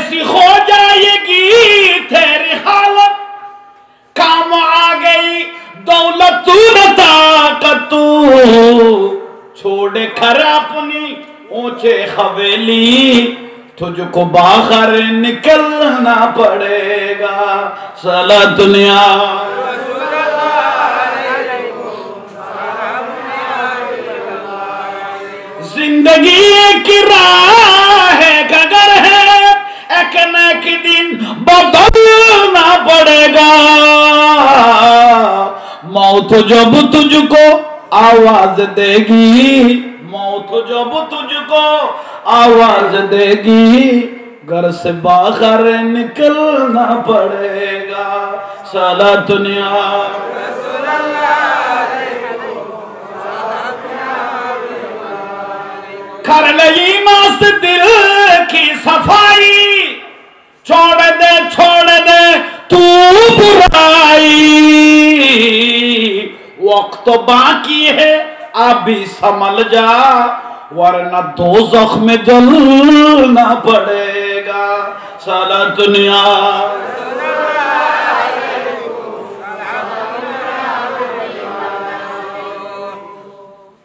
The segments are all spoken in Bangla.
ऐसी हो जाएगी तेरी हालत, काम आ गई दौलत ताकत, छोड़ कर अपनी ऊंचे हवेली, तुझको बाहर निकलना पड़ेगा। साला दुनिया जिंदगी एक राह है, अगर है एक न एक दिन बदलना पड़ेगा। मौत जब तुझको आवाज देगी, मौत जब तुझको आवाज देगी, घर से बाहर निकलना पड़ेगा। साला दुनिया कर ले ईमान से दिल की सफाई, छोड़ दे तू बुराई, वक्त बाकी है अभी संभल जा, वरना दोज़ख में जलना पड़ेगा। साला दुनिया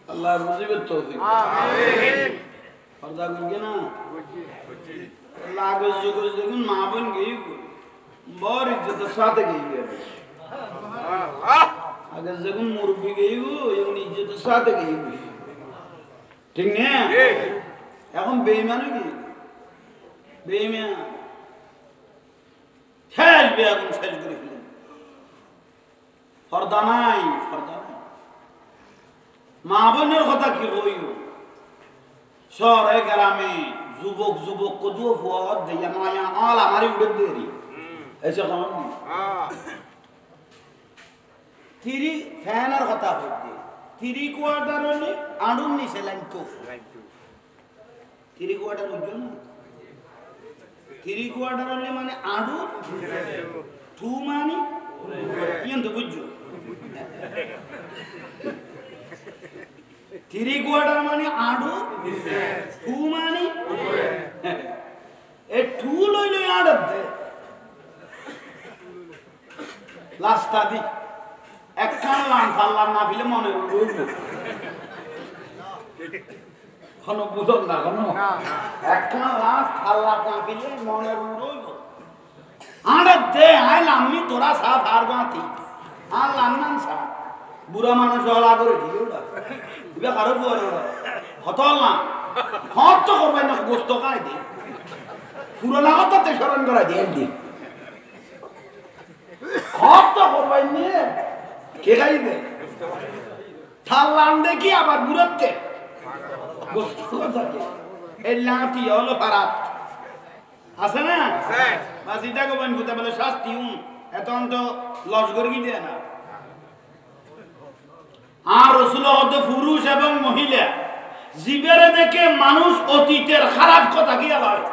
अल्लाह मुसीबत तौफीक पर्दा करके ना लागो जुगो जुगो मां बन गई, बहुत इज्जत साथ गई है। अगर जगह मुर्गी गई हो ये इज्जत साथ गई, ठीक है? এখন বেঈমান কি বেঈমান শেষ বেয়াগুন শেষ করে ফেলেন, পর্দা নাই মা বোনের কথা কি কইব, শহরে গ্রামে যুবক কদু ফুয়াদ দিয়া মায়া আল আমারই উড়ে দেরি এসে খবর নেই। থ্রি ফ্যানের কথা হইতে থ্রি কোয়ার্টার হলে আড়ুন নিছে লাইন তো থ্রি কোয়ার্টার বুঝছো না, থ্রি কোয়ার্টার হলে মানে আড়ু, টু মানে ইয়েন তো বুঝছো, থ্রি কোয়ার্টার মানে আড়ু, টু মানে এ টু লইলে আড়ত দে লাস্টা দি একখান লাম ফাল্লাম না ফিলে মনে রইল কোনো বুঝল না, কোনো একখান লাম ফাল্লা না ফিলে মনে রইল আড়ত দে আইলাম তোরা সাফ আর গাঁতি আর লান্নান সা বুড়া মানুষ হলা করে দিই ওটা দিবে কারো বুয়ারে ওটা হতল না হত তো করবে না, গোস্ত খাই দি পুরোনা কথা তে স্মরণ করা দিয়ে দি হত তো করবে নিয়ে কে খাই দে থাল্লান দেখি আবার বুড়াতে গোস্ত কথা এই লাঠি হলো পারাত আছে না বাস এটা কোন কথা বলে শাস্তি এত অন্ত লস করে কি দেয় না। আর রাসূল হতে পুরুষ এবং মহিলা জীবের দেখে মানুষ অতীতের খারাপ কথা কি হয়,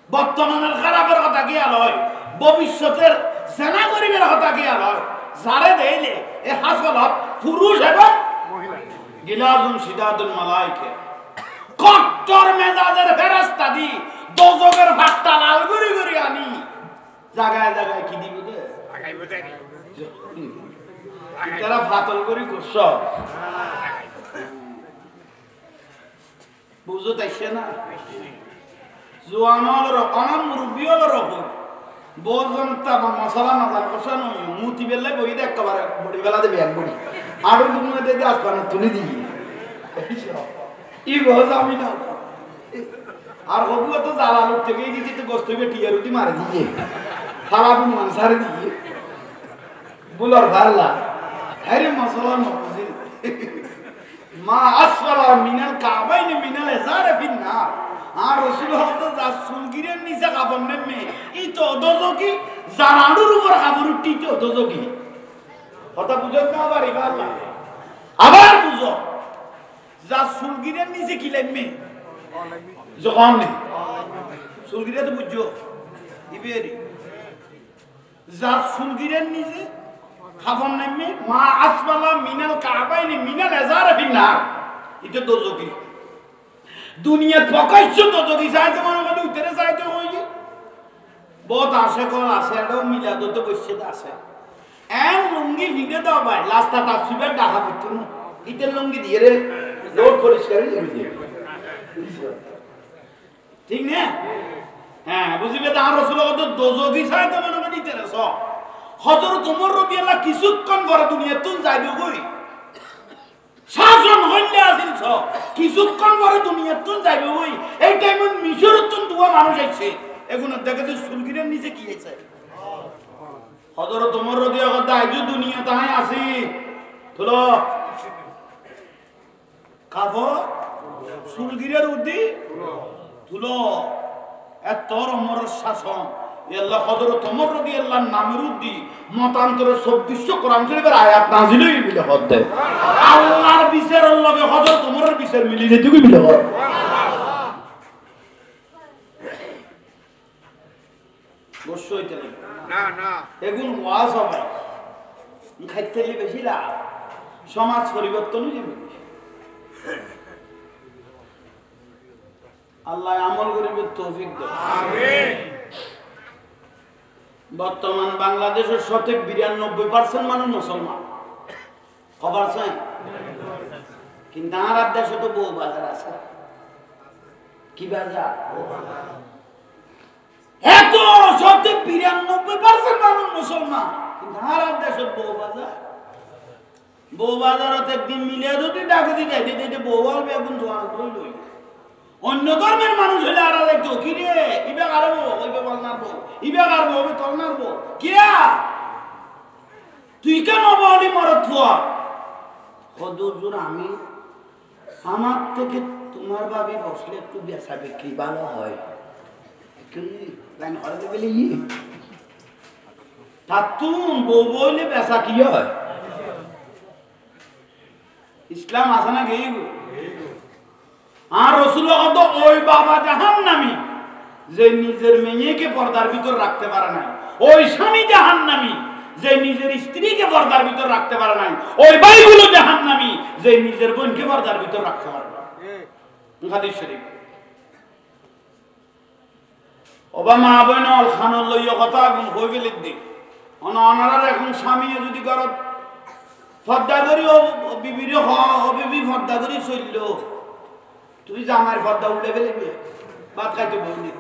বর্তমানের খারাপের কথা কি হয়, ভবিষ্যতের জেনা করিবের কথা কি হয়, যারে দেইলে এ হাসলত পুরুষ এবং মহিলা গিলাজুন সিদাদুল মালায়েকা কট্টর মেজাজের ফেরেশতা দি দোজখের ভাতটা লাল করে আনি জায়গায় জায়গায় কি দিব দে লাগাইবো দেই তারা ফাতল করি করছ বুঝো তাইছে না, জোয়ান হল আমার মুরব্বী হল রকম বোঝন তা মশলা না জান কষা নয় মুতি বেলে বই দে একেবারে বড়ি বেলা দেবে এক বড়ি আরো দুনিয়া দেখে আসবানা তুলে দিই ই গোজ আমি না আর হবু তো জ্বালা লোক থেকে দিতে তো গোস্ত হইবে টিয়া রুটি মারে দিয়ে সারা দিন মানসারে দিয়ে বুলার ভাল্লা আরে মশলা নবজি মা আসফালা মিনাল কাবাইন মিনাল হাজার ফিন্নার আর রাসূল হতে রাসূলগিরের নিচে কাপড় নেমে ই তো দজকি জানাড়ুর উপর কাপড় উঠি তো দজকি কথা বুঝো না আবার ইবাল্লা আবার বুঝো রাসূলগিরের নিচে কি নেমে যখন নেই রাসূলগিরে তো বুঝো ইবেরি রাসূলগিরের নিচে খাবন নেমে মা আসফালা মিনাল কাবাইন মিনাল হাজার ফিন্নার এটা দজকি দুনিয়া প্রকাশ্য দজকি চাইতে মনে মনে উত্তরে চাইতে হই বহুত আসে কোন আছে এটাও মিলাদ তো বসে আছে এম লুঙ্গি ভিগে দাও ভাই লাস্টটা তাফসিবের ডাকা দিত না ইতের লুঙ্গি দিয়ে রে রোড পরিষ্কার দিয়ে ঠিক না হ্যাঁ বুঝিবে তার রাসূল কত দোজখি ছায় তো মনে মনে দিতে রেছ হযরত ওমর রাদিয়াল্লাহু কিছুক্ষণ পরে দুনিয়া তুল যাইবে কই শাসন হইলে আসিল ছ কিছুক্ষণ পরে দুনিয়া তুল যাইবে কই এই টাইমে মিশরের তুন দুয়া মানুষ আইছে এগুলো দেখে তো সুলগিরের নিচে কি আছে হযরত ওমর রাদিয়াল্লাহু তাআলা আইজু দুনিয়া তাই আসি তুলো কাবো সুলগিরের উদ্দি তুলো এত ওমরের শাসন আল্লাহ হযরত ওমর রাদিয়াল্লাহু নামের উদ্দি মতান্তরে 2400 কোরআন শরীফের আয়াত নাযিল হই বলে হতে আল্লাহর বিচারের লগে হযরত ওমরের বিচার মিলি যেতে কই বলে বসই তেল না না এগুন ওয়াজ হবে খাইতেলি বেশি না সমাজ পরিবর্তন হয়ে যাবে আল্লাহ আমল করিবে তৌফিক দাও আমিন বর্তমান বাংলাদেশের 92% মানুষ মুসলমান খবর আছে কিন্তু আর দেশে তো বহু বাজার আছে কি বাজার এত 92% মানুষ মুসলমান কিন্তু আর দেশে বহু বাজারত একদিন মিলিয়ে যদি ডাকে দিতে দিতে বউ বলবে এখন দোয়ান ধরে লই অন্য ধর্মের মানুষ হলে আর দেখতো কি রে ইবে আরবো ওইবে বল নারবো ইবে আরবো ওইবে তল নারবো কিয়া তুই কেন বলি মরত ফুয়া হদুর আমি আমার থেকে তোমার ভাবি বসলে একটু বেচা বিক্রি ভালো হয় লাইন হরে গেলে তাতুন বউ বইলে বেচা কি হয় ইসলাম আছে না গেই আর রাসূল কত ওই বাবা জাহান্নামী যে নিজের মেয়েকে পর্দার ভিতর রাখতে পারে না ওই স্বামী জাহান্নামী যে নিজের স্ত্রীকে পর্দার ভিতর রাখতে পারে না ওই ভাইগুলো জাহান্নামী যে নিজের বোনকে পর্দার ভিতর রাখতে পারে না হাদিস শরীফ ওবামা বইনল খানল লইয়া কথা গুণ হই গেলে দি অনারার এখন স্বামী যদি করত ফর্দা করি ও বিবির হ ও বিবি ফর্দা করি চলল তুই জামার ফর্দা উঠে ফেলবি ভাত খাইতে বললি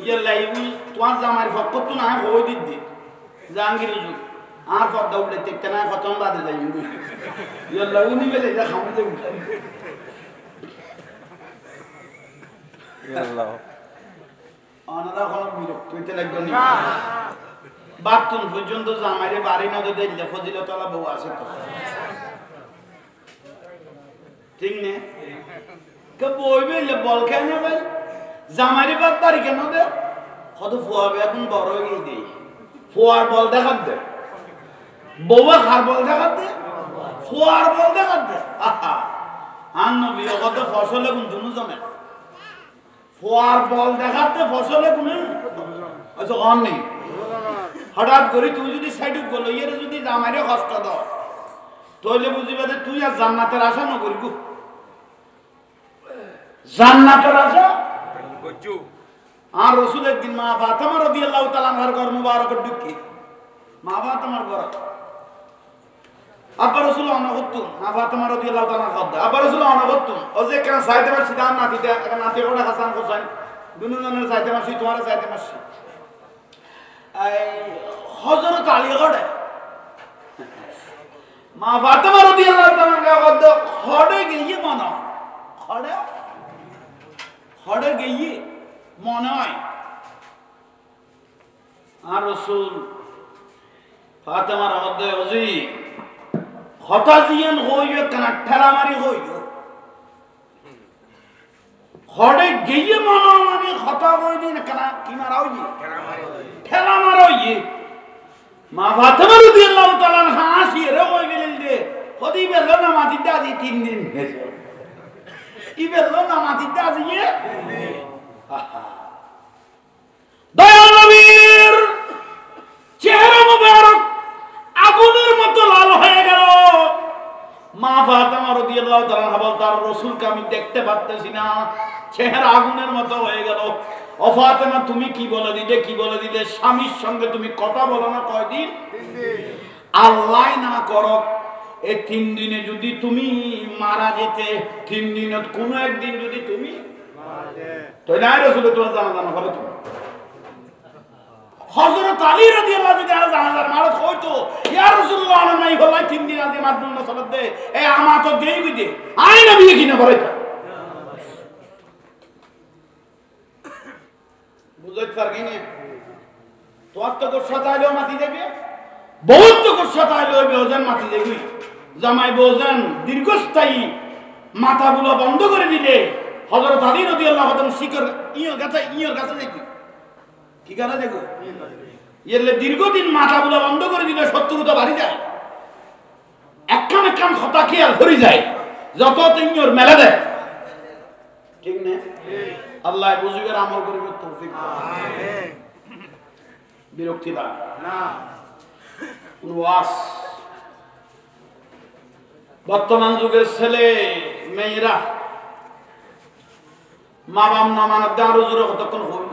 ইয়ার লাইবি তোমার জামার ফট করতো না হই দিদি জাহাঙ্গীর যুগ আর ফর্দা উঠলে দেখতে না খতম বাদে যাই ইয়ার লাইবি নি বেলে যা খামতে উঠে আল্লাহ অনারা কোন বিরক্ত হইতে লাগবে না বাতুন পর্যন্ত জামাইরে বাড়ি না তো দিলে ফজিলতলা বউ আছে তো ঠিক নে কে বইবে বল কেন ভাই জামাইরে বাদ বাড়ি কেন দে কত ফুয়াবে এখন বড় হয়ে গিয়ে দেই ফুয়ার বল দেখাত দে বউয়া খার বল দেখাত দে ফুয়ার বল দেখাত দে আন নবী কত ফসলে কোন দুনু জমে ফুয়ার বল দেখাতে ফসলে কোন আচ্ছা অন নেই হঠাৎ করে তুই যদি সাইডে গলো ইয়ে যদি জামাইরে কষ্ট দাও তাহলে বুঝিবে যে তুই আর জান্নাতের আশা ন করিব জান্নাতের আশা করছু আর রাসূল একদিন মা ফাতেমা রাদিয়াল্লাহু তাআলা আনহার ঘর মুবারকের ঢুকি মা ফাতেমার ঘর আব্বা রাসূল অনা করতুন মা ফাতেমা রাদিয়াল্লাহু তাআলা কদ্দা আব্বা রাসূল অনা করতুন ও যে কেন সাইতে মাসি দাম নাতি দে একটা নাতি ওটা হাসান হোসেন দুজনের সাইতে মাসি তোমার সাইতে মাসি হযরত আলী গড়ে মা ফাতেমা রাদিয়াল্লাহু তাআলা কদ্দা খড়ে গিয়ে মনে খড়ে গিয়ে মনে হয় আর রাসূল ফাতেমার মধ্যে ওজি কথা দিয়েন হইও কেন ঠেলা মারি হইও খড়ে গিয়ে মনে মানে কথা কই দিন কেন কি মারা হইয়ে ঠেলা মারা হইয়ে মা ফাতেমা রাদিয়াল্লাহু তাআলা হাসি রে হই গেলেন যে কদি বেলো না মাটি দাজি 3 দিন ই বেলো না মাটি দাজি দয়াল নবীর চেহারা মুবারক আগুনের মতো লাল হয়ে গেল মা ফাতেমা রাদিয়াল্লাহু তাআলা বলতার রাসূলকে আমি দেখতে পাচ্ছি না চেহারা আগুনের মতো হয়ে গেল ও ফাতেমা তুমি কি বলে দিলে স্বামীর সঙ্গে তুমি কথা বলো না কয়দিন? 3 দিন। আল্লাহ না করো এই 3 দিনে যদি তুমি মারা যেতে, 3 দিনত কোনো একদিন যদি তুমি তো না রাসূলের তোমার জানা করে তুমি হযরত আলী রাদিয়াল্লাহু যদি আর জানাজার মারত হইতো ইয়া রাসূলুল্লাহ নাই হলাই 3 দিন আগে মাদুন না সালাত দে এ আমা তো দেই বিদে আই নবী কি না করে বুঝতে পারগি না তো আত্ম গোসা তাইলেও মাটি দেবে বহুত গোসা তাইলেও বেওজান মাটি দেবি জামাই বওজান দীর্ঘস্থায়ী মাথাগুলো বন্ধ করে দিলে হযরত আলী রাদিয়াল্লাহু তাআলা শিকর ইয়র গাছে দেখি কি কারণে দেখো এলে দীর্ঘদিন মাথাগুলো বন্ধ করে দিলে শত্রুতা বাড়ি যায় একখান কথা খেয়াল ধরে যায় যত তিনজোর মেলা দেয় ঠিক না আল্লাহ বুঝিবের আমল করিবে তৌফিক আমিন বিরক্তি না ওয়াস বর্তমান যুগের ছেলে মেয়েরা মা বাপ না মানব দেয় আরো জোরে কতক্ষণ হই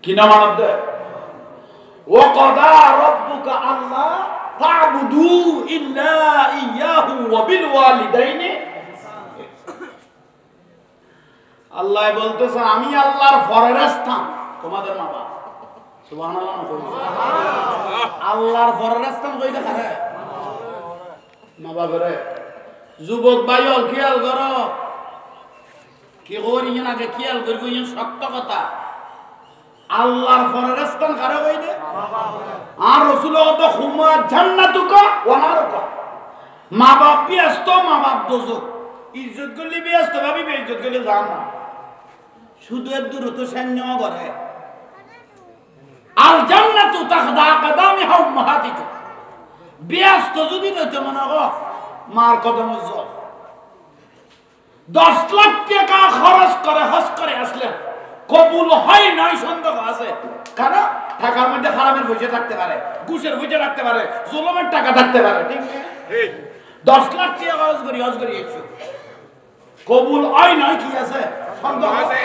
কি না মানব দেয় ওয়াকাদা রাব্বুকা আল্লাহ তা'বুদু ইল্লা ইয়াহু ওয়া বিল ওয়ালিদাইনি আল্লাহ বলতেছেন আমি আল্লাহর ফররাস্তান তোমাদের মা বাপ সুবহানাল্লাহ আল্লাহর ফররাস্তান কইতে খারে মা বাপরে যুবক ভাইও খেয়াল করো কি করি আগে খেয়াল করবো শক্ত কথা আল্লাহর ফররাস্তান কারে কইলে আর রাসূল তো খুমা জান্নাতুকা ওয়া নারুকা মা বাপ ব্যস্ত মা বাপ দোজক ইজ্জত করলে ব্যস্ত ভাবি বেইজ্জত করলে যাও না শুধু এর দূরত্ব সৈন্য করে আল জান্নাতু তাখদা কদামিহা উম্মাহাতিকা ব্যস্ত যদি নইতে মনে করো মার কদম জল 10 লাখ টাকা খরচ করে হজ করে আসলেন কবুল হয় নাই সন্দেহ আছে কারণ টাকার মধ্যে হারামের পয়সা থাকতে পারে ঘুষের পয়সা থাকতে পারে জুলুমের টাকা থাকতে পারে ঠিক না 10 লাখ টাকা খরচ করি হজ করি এসো কবুল হয় নাই কি আছে সন্দেহ আছে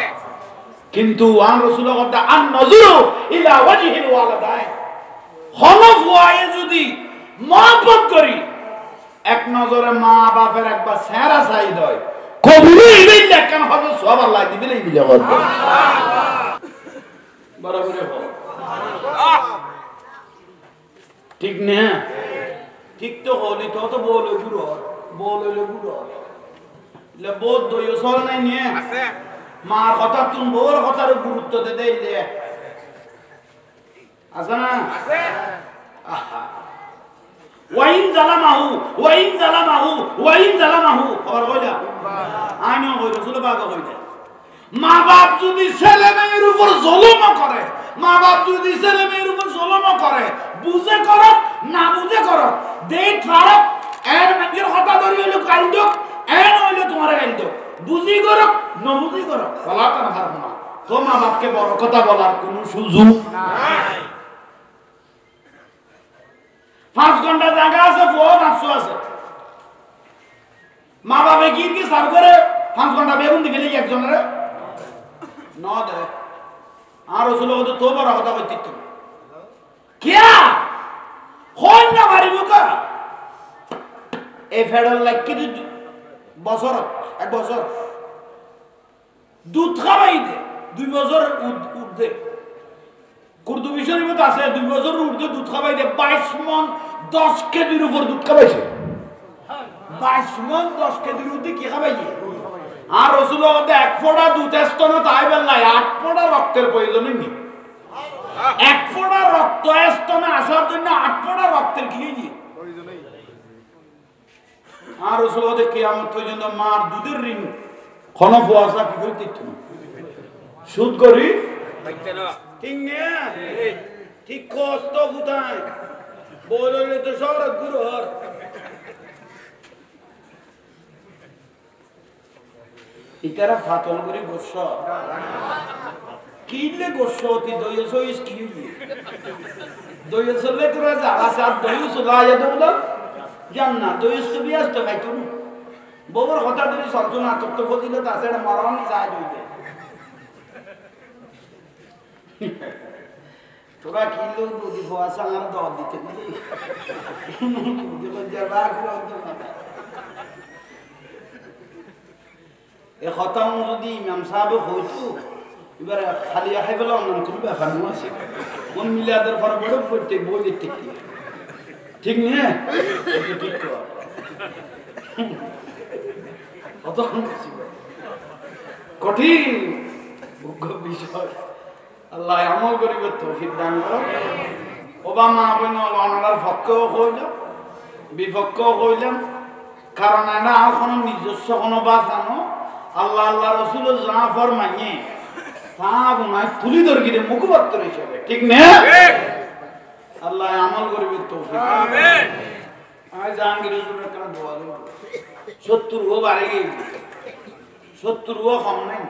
কিন্তু আন রাসূল কথা আন নজরু ইলা ওয়াজহিল ওয়ালাদাইন হনফ ওয়ায়ে যদি মহব্বত করি এক নজরে মা বাপের একবার চেহারা চাই দেয় কবুলই বিল্লাহ কেন হবে সব আল্লাহ দিবেই দিলে বলতে বরাবর হবে ঠিক না ঠিক তো হলি তো বলে গুড়ো লে বহুত দইও সর নাই নিয়ে আছে মার কথা তুমি বউর কথার গুরুত্ব দে দেইলে আছে না আছে আহা ওয়াইন জালামাহু খবর কইলা আমিও কই রাসূল পাক কইলা মা বাপ যদি ছেলে মেয়ের উপর জুলুম করে বুঝে করো না বুঝে করো দেই ছাড়ো এর মধ্যের কথা ধরি হলো কাইন্দ এর হইলো তোমার কাইন্দ বুঝি করো না বুঝি করো বলা কেন খারাপ না তো মা বাপকে বড় কথা বলার কোনো সুযোগ নাই 5 ঘন্টা জায়গা আছে বহুত আছো আছে মা বাবা কি সার করে 5 ঘন্টা বেগুন দিকে লাগি একজনের না দে আর রাসূল তো বড় কথা কইতে তুমি কিয়া কোন না মারিব কা এই ফেডাল লাগি বছর এক বছর দুধ খাওয়াই দে 2 বছর উঠে কুরদু বিষয়ের মধ্যে আছে 2 বছর উঠে দুধ খাওয়াই দে 22 মণ 10 কেজির উপর দুধ খাওয়াইছে 22 মণ 10 কেজির উপর কি খাওয়াইছে আর রাসূল ওদের এক ফোঁটা দুধ আসতো না তাই বেলায় 8 ফোঁটা রক্তের প্রয়োজন নেই এক ফোঁটা রক্ত আসতো না আসার জন্য 8 ফোঁটা রক্তের কি নেই প্রয়োজনই আর রাসূল ওদের কিয়ামত পর্যন্ত মার দুধের ঋণ খনফ ওয়াসা কি করে দিত সুদ করি দেখতে না ঠিক না ঠিক কষ্ট বুঝায় বললে তো শরৎ গুরু হর ইতারা ফাতল করে গোস্ব কিলে গোস্ব অতি দয়সো ইস কি দয়সলে তোরা যারা সাত দয়স লায়া দবলা জান্নাত দয়স তো বিয়াস তো খাইতো বউর কথা ধরে সন্তনা তত্ত্ব ফজিলত আছে এটা মরণ যায় হইতে তোরা কিনলেও দুধি ফোয়া সাঙার দর দিতে বুঝলি এ খতাম যদি ইমাম সাহেব হইতো এবার খালি খাই পেলে অন্যান্য কোনো ব্যাপার নয় আছে কোন মিলিয়াদের পরে বড় পড়তে বই দেখতে ঠিক নিয়ে ঠিক কত কঠিন বিষয় আল্লাহ আমল করিব তৌফিক দান করো ওবামা বইন অনার পক্ষেও কইলাম বিপক্ষেও কইলাম কারণ এটা কোনো নিজস্ব কোনো বাঁচানো আল্লাহ আল্লাহ রসুল যা ফরমাইয়ে তা গুনায় তুলি দরকিরে মুখপাত্র হিসেবে ঠিক না আল্লাহ আমল করিব তৌফিক আমিন আমি জাহাঙ্গীর হুজুরের কাছে দোয়া দেব 70 ও বাড়ে গিয়েছে 70 ও কম নাই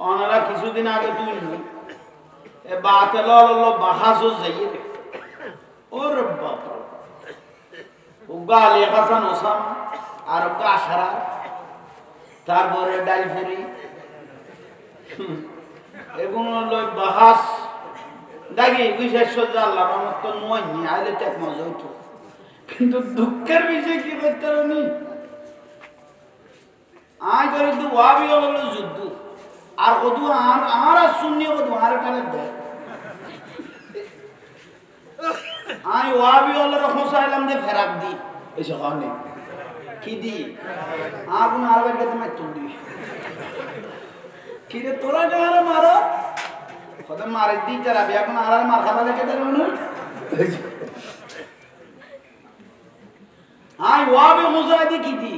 ওনারা কিছুদিন আগে তুই এ বাতেল বাহাসও যাইয়ে রে ওর বাপ উগা আলী হাসান ওসামা আর উগা আশারা তারপরে ডাইফুরি এগুলো বাহাস ডাকি বিশেষ আল্লাহ রহমত তো নয় নি আইলে টেক মজা হইতো কিন্তু দুঃখের বিষয় কি করতে পারি আয় করে তো ওয়াবি হলো যুদ্ধ আর কদু আর শুনিয়ে কদু আর কানে দেয় আই ওয়াবি হলো হোসাইলাম যে ফেরাক দি এসে হনে কি দি আগুন আর বের করতে মার তুই কি রে তোরা যারা মারো কত মারে দি যারা এখন আর মার খাবা লেগে দিল না আই ওয়াবি হোসাই দি কি দি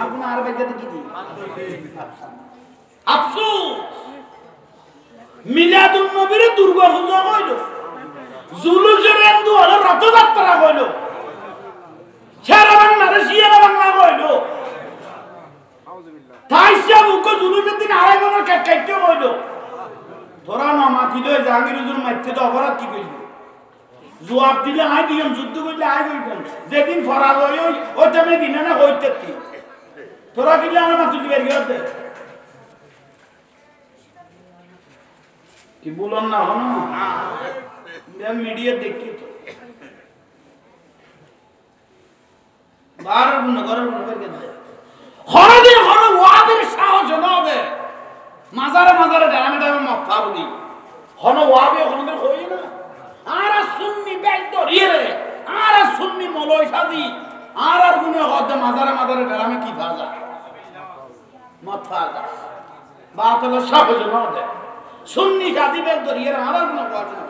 আগুন আর বের করতে কি দি আফসোস মিলাদুন নবীর দুর্গা পূজা হইল জুলুসের হিন্দু হলো রথযাত্রা হইল সেরা বাংলাদেশ সিয়ারা বাংলা হইল তাই সে মুখ জুলুসের দিন আড়াই মনের কাটতে হইল তোরা না মাথি লয়ে জাহাঙ্গীর হুজুর মাইতে তো অপরাধ কি কইল জবাব দিলে আই দিলাম যুদ্ধ করলে আই কইতাম যেদিন ফরাজ হই ওই টাইমে দিনে না হইতে কি তোরা কিলে আমার মাথি বের গেছে কি বলন না হন না মিডিয়া দেখি তো বার নগরের নগর গেছে হরদিন হর ওয়াদের সাহস না হবে মাজারে মাজারে ডানে ডানে মাথা বলি হন ওয়াবে হনদের হই না আর সুন্নি বেদর ইরে আর সুন্নি মলয় সাদি আর গুনে হদ মাজারে মাজারে ডানে কি ফাজা মাথা দা বাতল সাহস না হবে সুন্নি জাতি বেদর ইরে আর গুনে পাওয়া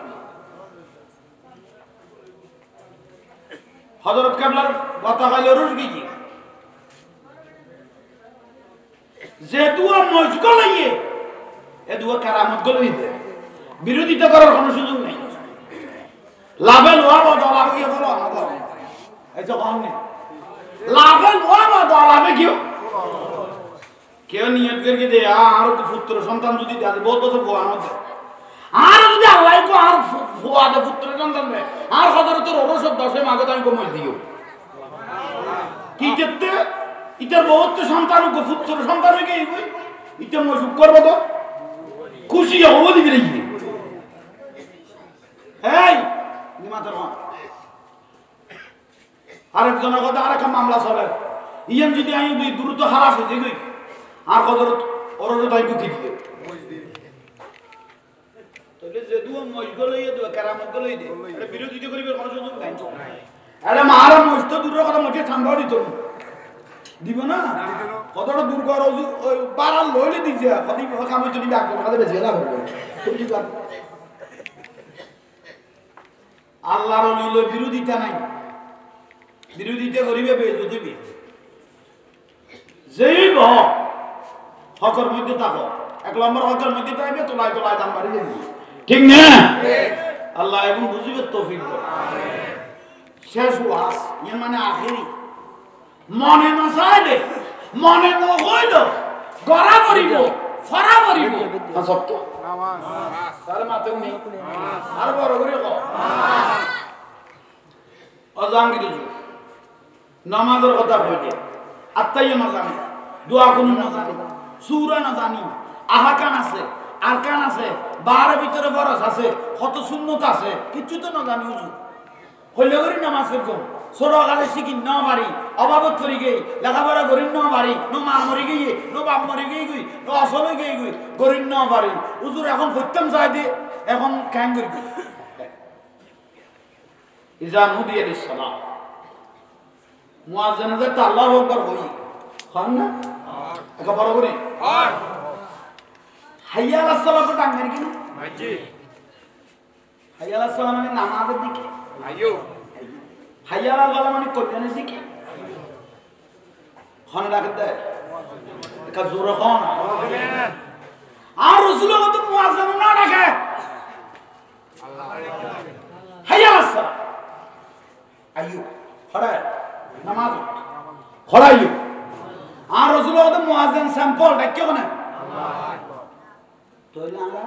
হযরত কাবলার কথা হলো রুজগি কি যে দুয়া মজগল হইয়ে এ দুয়া কারামত গল হইতে বিরোধিতা করার কোনো সুযোগ নেই লাভে লোয়া বা দলাবে কি বলো আমাদের এই তো কম নেই লাভে লোয়া বা দলাবে কি কেউ নিয়ত করে দে আর তো পুত্র সন্তান যদি দেয় বহুত বছর গোয়ার মধ্যে আর যদি আল্লাহ কো আর ফুয়াদে পুত্র সন্তান দেয় আর হযরতের ওরসব 10 মাগত আমি কমাই দিও কি যেতে ইটার বহুত সন্তান কো পুত্র সন্তান হই গই ইটা মই সুখ করব তো খুশি হব দিবি রে এই নিমাতর আরেকজনের কথা আরেকটা মামলা চলে ইয়াম যদি আমি দ্রুত হারাস হয়ে গই আর হযরত ওরসব তাই কো কি দিবে তাহলে যে দুয়া মজগল হইয়া দুয়া কারামত গলই দে এটা বিরোধিতা করিবে কোন সুযোগ নাই আরে মারা মস্ত দূরের কথা মতে ঠান্ডা দিত দিব না কতটা দূর কর ওই বাড়াল লইলে দিছে খালি কাম যদি ডাক্তার কাছে বেশি লাভ হবে তুমি কি আল্লাহর ওলির বিরোধিতা নাই বিরোধিতা করিবে বেজতি বে যেই হকের মধ্যে থাকো 1 নম্বর হকের মধ্যে থাকবে তোলায় তোলায় দাম বাড়িয়ে দিবি ঠিক না আল্লাহ এবং বুঝিবে তৌফিক দাও আমিন শেষ ওয়াজ এর মানে আখেরি মনে না চাইলে মনে না হইল গড়া করিব ফরা করিব সত্য নামাজ তার মাতে নি আর বড় করে কও আজাঙ্গি দিছো নামাজের কথা কইতে আত্তাইয়া না জানি দোয়া কোন না জানি সূরা না জানি আহকাম আছে আরকান আছে, বাহারের ভিতরে ফরজ আছে, কত সুন্নত আছে, কিচ্ছু তো না জানি হুজুর। হইলে করি নামাজ এরকম ছোট কালে শিখি ন বাড়ি অভাবত করি গেই লেখাপড়া করি ন বাড়ি নো মা মরি গিয়ে নো বাপ মরি গিয়ে গুই নো আসলে গিয়ে গুই করি ন বাড়ি হুজুর এখন ফত্যম চাই দিয়ে এখন ক্যাং করি ইজা নুদি আলাইহিস সালাম মুয়াজ্জিনদের তো আল্লাহু আকবার হই খান না একা বড় করি আর হাইয়া আলাস সালাত ডাঙ্গের কি না জি হাইয়া আলাস সালাম মানে নামাজের দিকে আইয়ো হাইয়া আলাল ওয়ালা মানে কল্যাণের দিকে খানে ডাকে দেয় একা জোরে খান আর রাসূল তো মুয়াজ্জিন না ডাকে আল্লাহ হাইয়া আলাস সালাম আইয়ো খড়া নামাজ খড়া আইয়ো আর রাসূল তো মুয়াজ্জিন স্যাম্পল ডাকে কোনে তো আমরা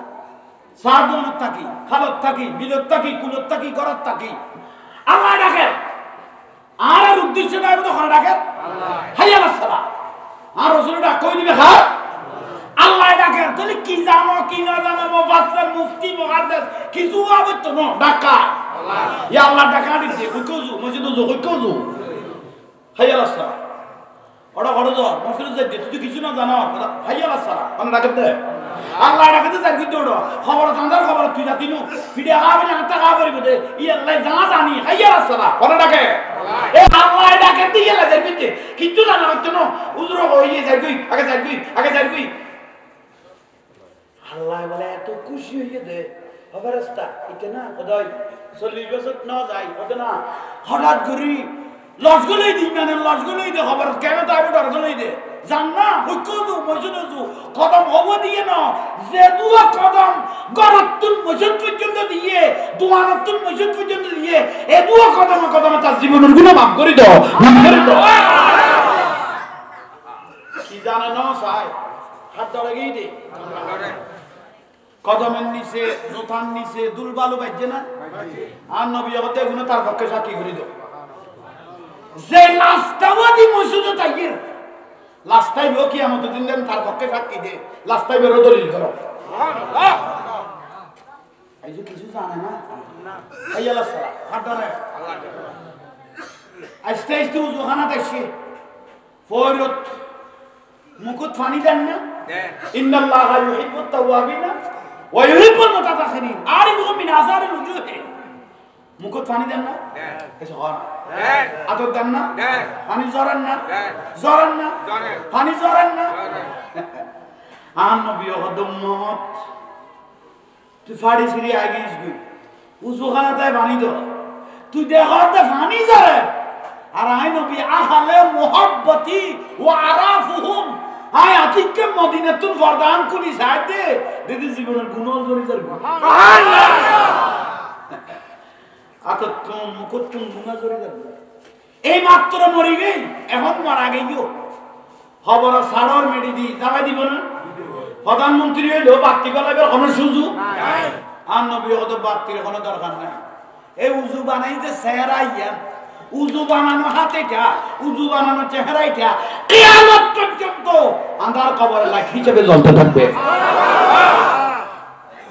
সাদনত থাকি খালত থাকি বিলত থাকি কুলত থাকি গরত থাকি আল্লাহ ডাকে আর উদ্দেশ্য নাই তো খড়া ডাকে আল্লাহ হাইয়া আলাস সালাম আর রাসূল ডাক কই দিবে খা আল্লাহ ডাকে তুমি কি জানো কি না জানো মুফাসসির মুফতি মুহাদ্দিস কিছু হবে তো না ডাকা আল্লাহ ইয়া আল্লাহ ডাকা দিতে কইকোজু মসজিদ জো কইকোজু হাইয়া আলাস সালাম ওটা বড় জোর মসজিদ যাইতে তুই কিছু না জানো হাইয়া আলাস সালাম কোন ডাকে দে আল্লাহ ডাকে দে যাই দৌড় খবর জানদার খবর তুই জাতিনু ফিডে আবে না টাকা করিব দে ই আল্লাহ জানা জানি হাইয়া আলাস সালাম কোন ডাকে এ আল্লাহ ডাকে দিয়ে লাগে দিতে কিছু জানা হতো না উজর হইয়ে যাই কই আগে যাই কই আল্লাহ বলে এত খুশি হইয়ে দে অবস্থা এটা না খোদাই 40 বছর না যাই ওটা না হঠাৎ করি লজগুলোই দিই মানে লজগুলোই দে খবর কেন তাই ডরগুলোই দে জান না হইকোজু মজুদু কদম হব দিয়ে না যে দুয়া কদম গরতুল মজুদ পর্যন্ত দিয়ে দুয়ানতুল মজুদ পর্যন্ত দিয়ে এ দুয়া কদম তার জীবনের গুনাহ মাফ করে দাও কি জানে না সাই হাত ধরে গিয়ে দে কদমের নিচে জোতার নিচে দুলবালু বাজছে না আর নবী হতে গুলো তার পক্ষে সাক্ষী করে দাও যে লাস্টাওয়াদি মসজিদ তাইয়ের লাস্টাই বেও কিয়ামত দিন দেন তার পক্ষে সাক্ষী দে লাস্টাই বেরো দলিল করো সুবহানাল্লাহ এই যে কিছু জানে না হাইয়া আলাস সালাম হাত ধরে আল্লাহ আস্তে আস্তে ওখানে দেখছি ফয়রত মুকুট ফানি দেন না ইন্নাল্লাহা ইউহিব্বুত তাওয়াবিনা ওয়া ইউহিব্বুল মুতাতাখিরিন আরিফুহুম মিন আযারিল উজুহি মুকুট ফানি দেন না এসে হয় দেন আদর দেন না দেন পানি জরান না দেন জরান না জরে পানি জরান না আন নবী উম্মত তুই ফাড়ি সিরি আগিস গই উজুখানা তাই পানি দাও তুই দেখতে পানি জরে আর আই নবী আহলে মুহাব্বতি ওয়া আরাফুহুম আয় আতিককে মদিনাতুল ফরদান কুলি সাইতে দিদি জীবনের গুণল জড়ি যার সুবহানাল্লাহ আত তুম মুকুতুম গুনাহ জড়ি যার এই মাত্র মরি গই এখন মারা গইও খবর সারর মেডি দি যাবাই দিব না প্রধানমন্ত্রী হইলো বাক্তি গলাবের কোনো সুযোগ নাই আর নবী ওদ বাক্তির কোনো দরকার নাই এই উজু বানাইতে চেহারা ইয়া উজু বানানো হাতেটা উজু বানানো চেহারাইটা কিয়ামত পর্যন্ত আন্ধার কবরে লাইট হিসেবে জ্বলতে থাকবে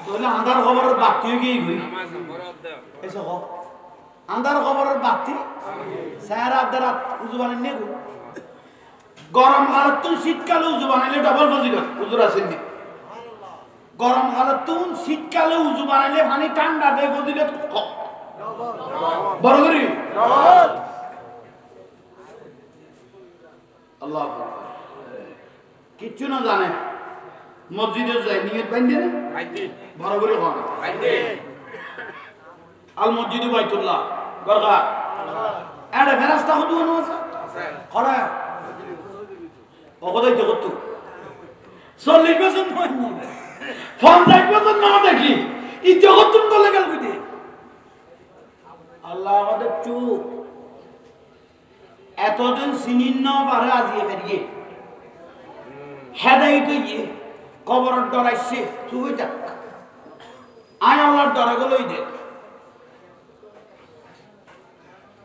তাহলে আন্ধার কবরের বাতি গিয়ে গই এসো হোক আন্ধার কবরের বাতি চেহারা দ্বারা উজু বানাই নেব গরম কালত তুন শীতকালে উজু বানাইলে ডবল ফজিলত উজুর আছেন নি গরম কালত তুন শীতকালে উজু বানাইলে পানি ঠান্ডা দেয় ফজিলত কম বড় করি আল্লাহ কিচ্ছু না জানে মসজিদে যায় নিয়ত বাইন্দে না বড় করে কম আল মসজিদ বাইতুল্লাহ গরগা এড়ে ফেরাস্তা হদু আছে খড়া অকদাই তো করতো 40 বছর নয় 50 বছর না দেখি এই জগৎ তুমি বলে গেল বুঝে আল্লাহ আমাদের চুপ এতদিন সিনিন না পারে আজিয়ে বেরিয়ে হেদায়িত ইয়ে কবরের ডরাইছে তুই যাক আয় আল্লাহর ডরে গেলই দে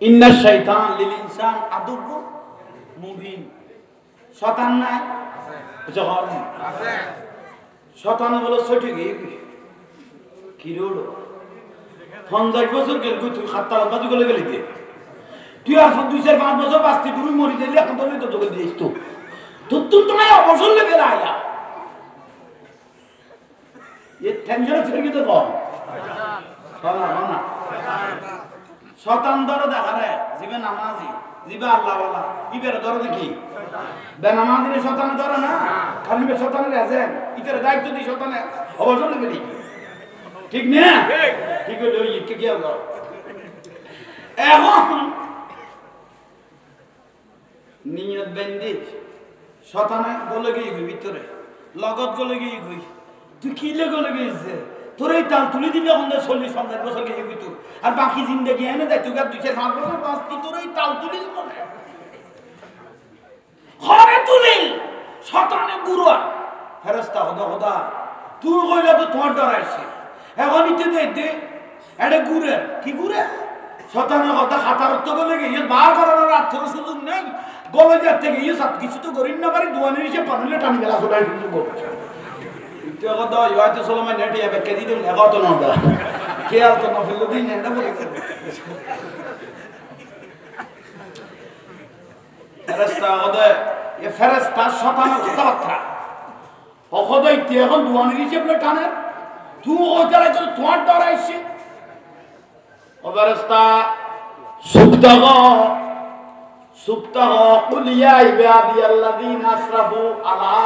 ইন্না শাইতান লিল ইনসান আদুব্বু মুবিন শয়তান নাই জহর আছে শতানে বলে ছুটে গিয়ে কি রোড 50 বছর গেল তুই খাত্তা বাজু গলে গেলি দিয়ে তুই আর 2-4-5 বছর বাঁচতে পুরো মরি গেলি এখন তুমি তো তোকে দিয়েছ তো তোর তোমায় অবসর লেগে আয়া এ টেনশন থেকে তো কম না শতান ধরে দেখা রে জীবে নামাজি জীবে আল্লাহওয়ালা ইবের ধরে দেখি বেনামাজির শতানে ধরে না খালি শতানের আছেন ইটার দায়িত্ব দিই শতানে অবসর লেগে দিই ঠিক না ঠিক হলো ইটকে কি হলো এখন নিয়ত বেন্দি শতানে গলে গিয়ে ভিতরে লগত গলে গিয়ে গই তুই কি গলে গিয়েছে তোর এই তাল তুলি দিবি এখন 40-50 বছর গিয়ে ভিতর আর বাকি জিন্দগি এনে দেয় তুই 2-4-5 বছর বাঁচতি তোর এই তাল তুলিল কোনে ঘরে তুলিল শতানে গুরুয়া ফেরেস্তা খোদা তুই কইলে তো তোমার ডরাইছে এখন ইতে দে এটা ঘুরে কি ঘুরে শতানের কথা খাতার তো গলে গিয়ে বার করানোর আর্থের সুযোগ নেই গলে যার থেকে ইয়ে সব কিছু তো করিন না পারি দোয়ানের হিসেবে পানিলে টানি গেলা সোটাই কিছু করছে ইতে কথা হয়তো সলমান নেটে যাবে কে দিদি লেখাও তো না খেয়াল তো না ফেলে দিন এটা বলে ফেরেস্তা ওদের এ ফেরেস্তা শতানের কথাবার্তা অখদই তুই এখন দোয়ানের হিসেবে টানে তুই ওইটারে তো তোমার ডরাইছে অবরস্তা সুবতাহ কুল ইয়া ইবাদিয়াল্লাযিনা আসরাফু আলা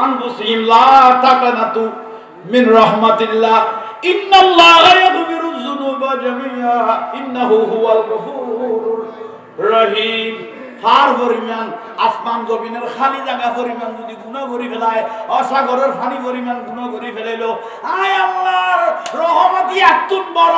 আনফুসিহিম লা তাকনাতু মিন রাহমাতিল্লাহ ইন্নাল্লাহা ইয়াগফিরুয যুনুবা জামিআ ইন্নাহু হুয়াল গফুরুর রহিম ফার পরিমাণ আসমান জমিনের খালি জায়গা পরিমাণ যদি গুনাহ করি ফেলায় অসাগরের পানি পরিমাণ গুনাহ করি ফেলাইলো আয় আল্লাহর রহমতি এতন বড়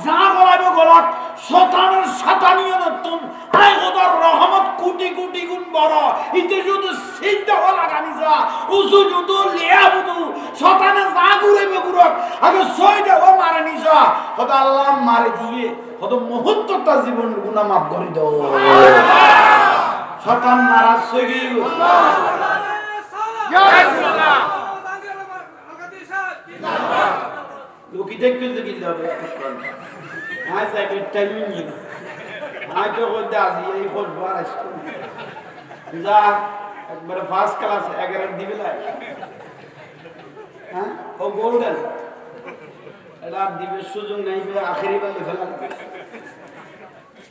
যা গলাইব গলত শতানের শতানিও নতুন আয় খোদার রহমত কোটি কোটি গুণ বড় ইতে শুধু সিদ্ধ লাগানি যা উসু যুদু লিয়া বুদু শতানে যা ঘুরাইবে ঘুরক আগে ছয়টা ও মারে নিছা খোদা আল্লাহ মারে দিয়ে কত মুহূর্তটা জীবনের গুনাহ মাফ করে দাও শতান নারাজ হয়ে গেল লোকি দেখতে গেল আজ আগে টাইমিং আজ তো কইতে আসি এই খোঁজবার আসতো যা একবারে ফার্স্ট ক্লাস 11 দিবে লাই হ্যাঁ ও গোল্ডেন এটা দিবে সুযোগ নাই আখেরি বলে ফেলাম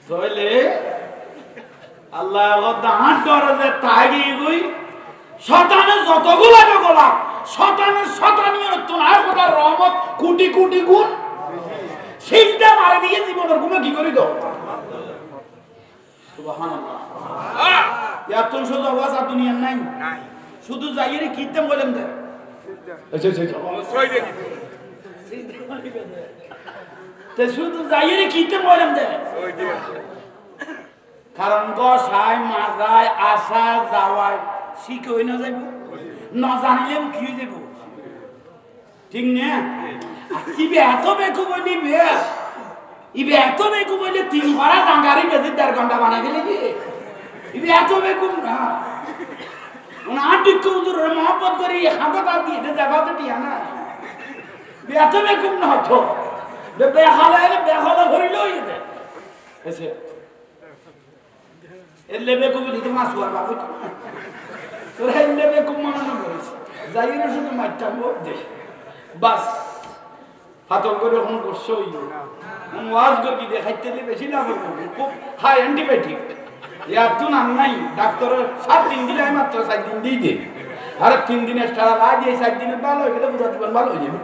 তাহলে আল্লাহ হাত ধরে যে তাই গই শতানে যতগুলো গোলা শতানের শতানিও তোমার কথা রহমত কোটি কোটি গুণ সিজদা মারে দিয়ে জীবনের গুণ কি করে দাও সুবহানাল্লাহ এত সোজা ওয়াজ আর দুনিয়ার নাই শুধু যাইরে কিতে বলেন দে আচ্ছা তে শুধু যাইরে কিতে বলেন দে কারণ গসায় মাজায় আসা যাওয়ায় শিখে হই না যাইব না জানিলেও কি হয়ে যাব ঠিক না ইবে এত বেকু বলি ইবে এত বেকু বলে 3 ঘন্টা জাঙ্গারি বেঁধে 1.5 ঘন্টা বানাই গেলে কি ইবে এত বেকু না ওনা আটিক হুজুর মহব্বত করি হাঁটা দিয়ে দে জায়গাতে দিয়া না এত বেকু না তো বেখালা ভরিল ইবে এসে এলে বেকু বলি তো মাছ আর বাবু তোরা এলে বেকু মনে করিস যাইরে শুধু মাইটা মোট দে বাস ফাতল করে ফোন করছো ওয়াজ করি দেখাইতে বেশি না খুব হাই অ্যান্টিবায়োটিক এত নাম নাই ডাক্তারের 7 দিন দিলে মাত্র 4 দিন দিয়ে দে আর 3 দিন এক্সট্রা লা দিয়ে 4 দিনে ভালো হয়ে গেলে পুরো জীবন ভালো হয়ে যাবে